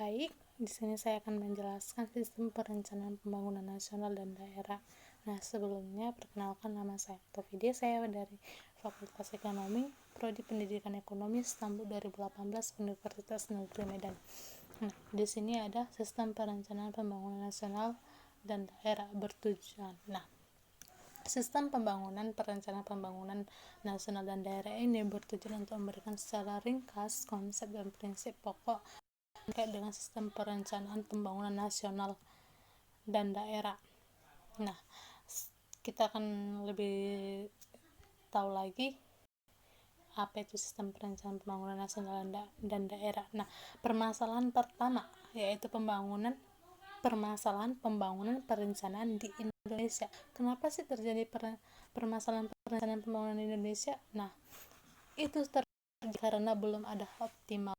Baik, di sini saya akan menjelaskan sistem perencanaan pembangunan nasional dan daerah. Nah, sebelumnya perkenalkan nama saya Tofidi, saya dari Fakultas Ekonomi, Prodi Pendidikan Ekonomi Stambul 2018 Universitas Negeri Medan. Nah, di sini ada sistem perencanaan pembangunan nasional dan daerah bertujuan. Nah, sistem perencanaan pembangunan nasional dan daerah ini bertujuan untuk memberikan secara ringkas konsep dan prinsip pokok terkait dengan sistem perencanaan pembangunan nasional dan daerah. Nah, kita akan lebih tahu lagi apa itu sistem perencanaan pembangunan nasional dan daerah. Nah, permasalahan pertama yaitu permasalahan pembangunan perencanaan di Indonesia. Kenapa sih terjadi permasalahan perencanaan pembangunan di Indonesia? Nah, itu terjadi karena belum ada optimal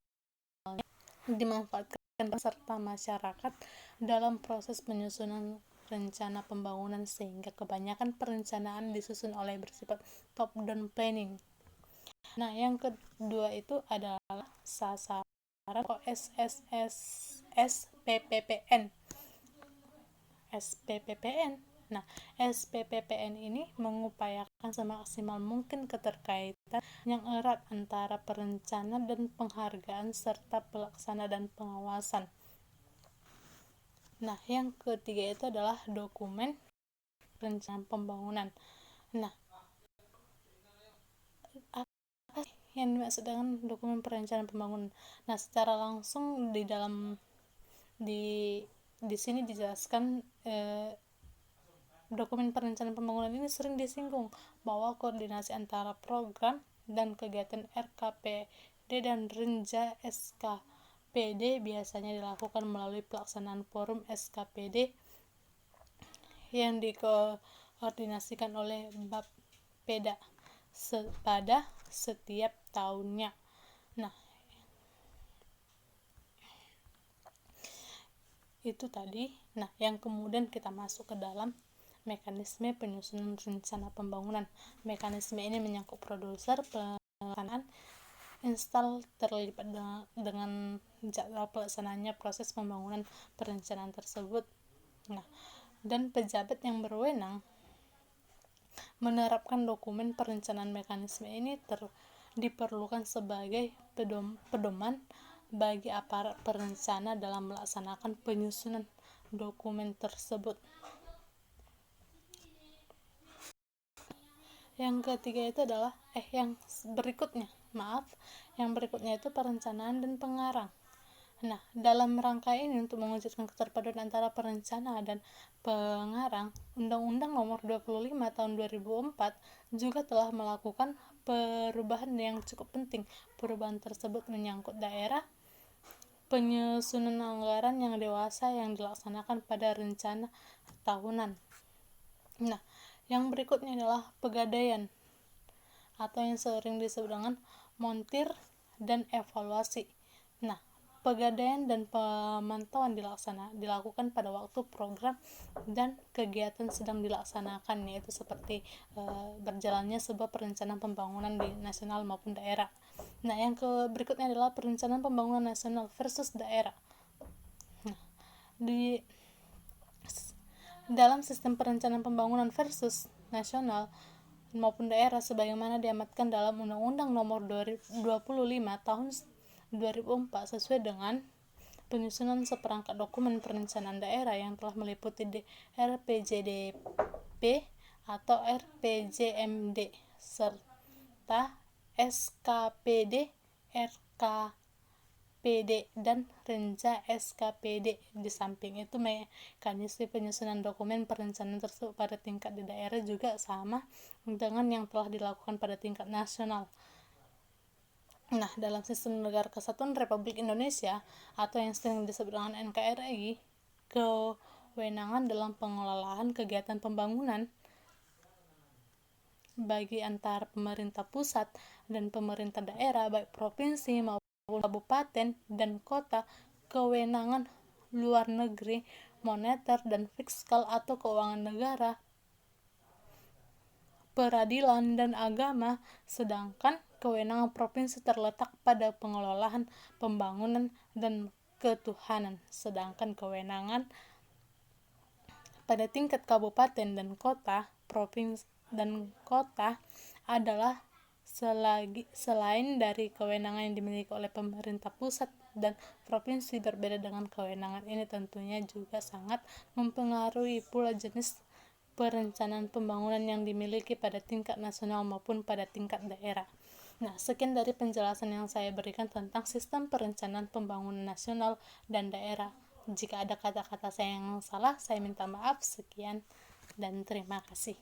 dimanfaatkan peserta masyarakat dalam proses penyusunan rencana pembangunan, sehingga kebanyakan perencanaan disusun oleh bersifat top down planning. Nah, yang kedua itu adalah sasaran atau SPPPN. Nah, SPPPN ini mengupayakan semaksimal mungkin keterkaitan yang erat antara perencana dan penghargaan serta pelaksana dan pengawasan. Nah, yang ketiga itu adalah dokumen perencanaan pembangunan. Nah, apa yang dimaksud dengan dokumen perencanaan pembangunan? Nah, secara langsung di sini dijelaskan dokumen perencanaan pembangunan ini sering disinggung bahwa koordinasi antara program dan kegiatan RKPD dan Renja SKPD biasanya dilakukan melalui pelaksanaan forum SKPD yang dikoordinasikan oleh Bapeda pada setiap tahunnya. Nah, itu tadi. Nah, yang kemudian kita masuk ke dalam mekanisme penyusunan rencana pembangunan. Mekanisme ini menyangkut produser, pelaksanaan, install terlibat dengan jadwal pelaksananya proses pembangunan perencanaan tersebut. Nah, dan pejabat yang berwenang menerapkan dokumen perencanaan. Mekanisme ini diperlukan sebagai pedoman bagi aparat perencana dalam melaksanakan penyusunan dokumen tersebut. Yang ketiga itu adalah yang berikutnya itu perencanaan dan pengarang. Nah, dalam rangka ini untuk mewujudkan keterpaduan antara perencana dan pengarang, Undang-Undang Nomor 25 Tahun 2004 juga telah melakukan perubahan yang cukup penting. Perubahan tersebut menyangkut daerah, penyusunan anggaran yang dewasa yang dilaksanakan pada rencana tahunan. Nah, yang berikutnya adalah pegadaian atau yang sering disebut dengan montir dan evaluasi. Nah, pegadaian dan pemantauan dilakukan pada waktu program dan kegiatan sedang dilaksanakan, yaitu seperti berjalannya sebuah perencanaan pembangunan di nasional maupun daerah. Nah, yang berikutnya adalah perencanaan pembangunan nasional versus daerah. Nah, di dalam sistem perencanaan pembangunan versus nasional maupun daerah sebagaimana diamatkan dalam Undang-Undang Nomor 25 Tahun 2004 sesuai dengan penyusunan seperangkat dokumen perencanaan daerah yang telah meliputi RPJDP atau RPJMD serta SKPD, RKPD, dan Renja SKPD. Di samping itu, mekanisme penyusunan dokumen perencanaan tersebut pada tingkat di daerah juga sama dengan yang telah dilakukan pada tingkat nasional. Nah, dalam sistem Negara Kesatuan Republik Indonesia atau yang sering disebut dengan NKRI, kewenangan dalam pengelolaan kegiatan pembangunan bagi antara pemerintah pusat dan pemerintah daerah, baik provinsi maupun kabupaten dan kota, kewenangan luar negeri, moneter dan fiskal atau keuangan negara, peradilan dan agama, sedangkan kewenangan provinsi terletak pada pengelolaan pembangunan dan ketuhanan, sedangkan kewenangan pada tingkat kabupaten dan kota, provinsi dan kota adalah selain dari kewenangan yang dimiliki oleh pemerintah pusat dan provinsi. Berbeda dengan kewenangan ini, tentunya juga sangat mempengaruhi pula jenis perencanaan pembangunan yang dimiliki pada tingkat nasional maupun pada tingkat daerah. Nah, sekian dari penjelasan yang saya berikan tentang sistem perencanaan pembangunan nasional dan daerah. Jika ada kata-kata saya yang salah, saya minta maaf. Sekian dan terima kasih.